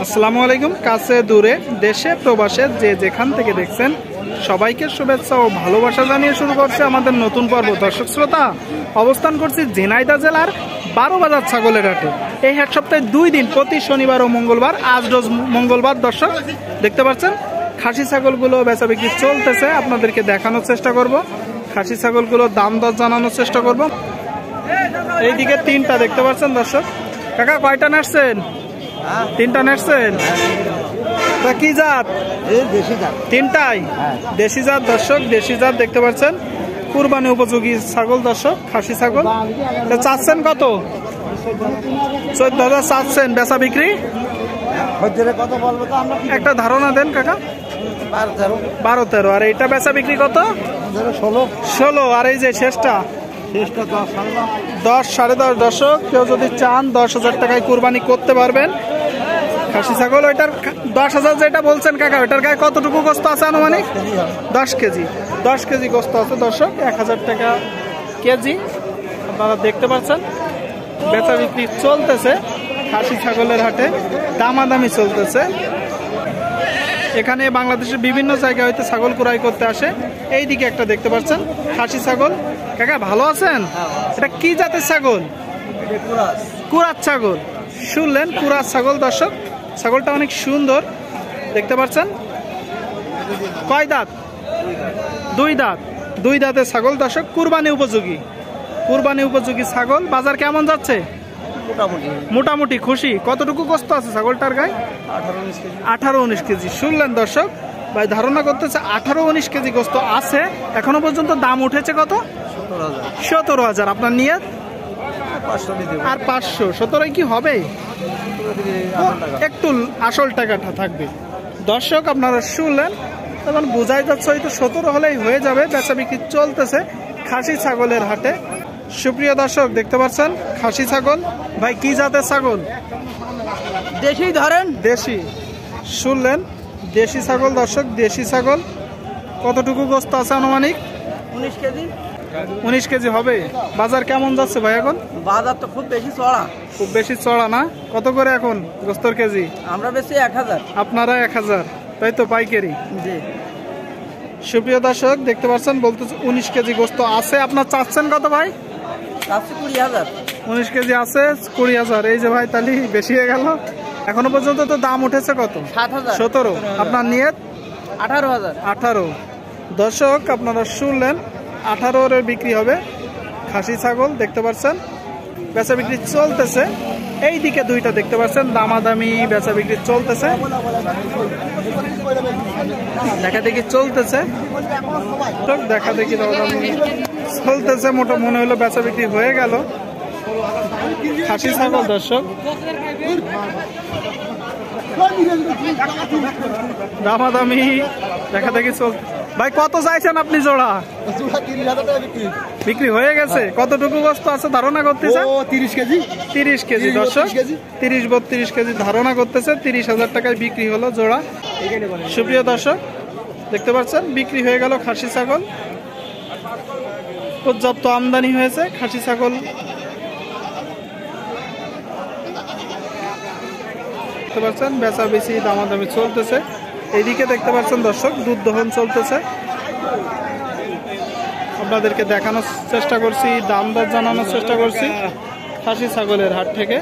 আসসালামু আলাইকুম। কাছে দূরে দেশে প্রবাসে যে যেখান থেকে দেখছেন সবাইকে শুভেচ্ছা ও ভালোবাসা জানিয়ে শুরু করছে আমাদের নতুন পর্ব। দর্শক শ্রোতা, অবস্থান করছি ঝিনাইদহ জেলার 12 বাজার ছাগলের হাটে। এই হাট সপ্তাহে 2 দিন, প্রতি শনিবার ও মঙ্গলবার। আজ রোজ মঙ্গলবার। দর্শক দেখতে পাচ্ছেন খাসি ছাগলগুলো বেচা বিক্রি চলতেছে, আপনাদেরকে দেখানোর চেষ্টা করব। খাসি ছাগলগুলো দাম দর জানানোর চেষ্টা করব। এইদিকে 3টা দেখতে পাচ্ছেন দর্শক। কাকা কয়টা নাড়ছেন? 3টা নাড়ছেন। তা কি জাত? দেশি জাত। 3টাই দেশি জাত। দর্শক দেশি জাত দেখতে পাচ্ছেন, কুরবানি উপযোগী ছাগল। দর্শক খাসি ছাগল চাচ্ছেন কত? 14,000 চাচ্ছেন। বেচা বিক্রি কত বলবো তো আমরা? একটা ধারণা দেন কাকা। 12-13। আর এইটা বেচা বিক্রি কত? 16। আর এই যে শেষটা 10, 10.5। দর্শক কেউ যদি চান 10,000 টাকায় কুরবানি করতে পারবেন খাসি ছাগল। ওইটার 10,000 যেটা বলছেন কাকা, ওইটার গায়ে কতটুকু গোস্ত আছে আনুমানিক? 10 কেজি। 10 কেজি গোস্ত আছে দর্শক। 1,000 টাকা কেজি। আপনারা দেখতে পাচ্ছেন বেচা বিক্রি চলতেছে খাসি ছাগলের হাটে, দামাদামি চলতেছে। এখানে বাংলাদেশের বিভিন্ন জায়গা হইতে ছাগল ক্রয় করতে আসে। এইদিকে একটা দেখতে পাচ্ছেন খাসি ছাগল। কাকা ভালো আছেন? এটা কি জাতের ছাগল? কুরাত ছাগল। শুনলেন, কুরাত ছাগল। দর্শক ছাগলটা অনেক সুন্দর দেখতে পাচ্ছেন। কয় দাঁত? 2 দাঁত। 2 দাঁতের ছাগল দর্শক। কুরবানি উপযোগী, কুরবানি উপযোগী ছাগল। বাজার কেমন যাচ্ছে? মোটামুটি খুশি। কতটুকু গোস্ত আছে ছাগলটার গায়ে? 18-19 কেজি। শুনলেন দর্শক, ভাই ধারণা করতেছে 18-19 কেজি গোস্ত আছে। এখনো পর্যন্ত দাম উঠেছে কত? 17,000। আপনার নিয়ত? আর 500। 17 কি হবে? একটু আসল টাকাটা থাকবে। দর্শক আপনারা শুনলেন, তখন বোঝাই যাচ্ছে হয়তো 17 হলেই হয়ে যাবে। বেচা বিক্রি চলতেছে খাসি ছাগলের হাটে। সুপ্রিয় দর্শক দেখতে পাচ্ছেন খাসি ছাগল। ভাই কি জাতের ছাগল? দেশি ধরেন। দেশি। শুনলেন দেশি ছাগল দর্শক, দেশি ছাগল। কতটুকু গোস্ত আছে আনুমানিক? 19 কেজি। 19 কেজি হবে। বাজার কেমন যাচ্ছে ভাই এখন? বাজার তো খুব বেশি চড়া। খুব বেশি চড়া না? কত করে এখন গোস্তর কেজি? আমরা বেশি 1,000। আপনারা 1,000, তাই তো? পাইকারি। জি। সুপ্রিয় দর্শক দেখতে পাচ্ছেন বলতেছে 19 কেজি গোস্ত আছে। আপনার চাচ্ছেন কত ভাই? 20,000। 19 কেজি আছে, 20,000। এই যে ভাই তাহলে বেশি হয়ে গেল। এখনো পর্যন্ত তো দাম উঠেছে কত? 7,000। 17। আপনার নিয়ত? 18,000। 18। দর্শক আপনারা শুনলেন 18 এর বিক্রি হবে খাসি ছাগল। দেখতে পাচ্ছেন বেচা বিক্রি চলতেছে। এই দিকে 2টা দেখতে পাচ্ছেন, দামাদামি বেচা বিক্রি চলতেছে, দেখা দেখি চলতেছে। দেখা দেখি দামাদামি চলতেছে। মোটা মনে হলো বেচা বিক্রি হয়ে গেল খাসি ছাগল। দর্শক দামাদামি দেখা দেখি চল। ভাই কত চাইছেন আপনি জোড়া? 30,000 টাকা বিক্রি হয়ে গেছে। কতটুকু গোস্ত আছে ধারণা করতেছে? 30 কেজি। 30 কেজি দর্শক। 30-32 কেজি ধারণা করতেছে। 30,000 টাকায় বিক্রি হলো জোড়া। সুপ্রিয় দর্শক দেখতে পাচ্ছেন বিক্রি হয়ে গেল খাসি ছাগল। পর্যাপ্ত আমদানি হয়েছে খাসি ছাগল। দেখতে পাচ্ছেন বেচা বেশি দামাদামি চলতেছে। এইদিকে দেখতে পাচ্ছেন দর্শক দুধ দহন চলতেছে। আপনাদেরকে দেখানোর চেষ্টা করছি, দাম দর জানানোর চেষ্টা করছি খাসি ছাগলের হাট থেকে।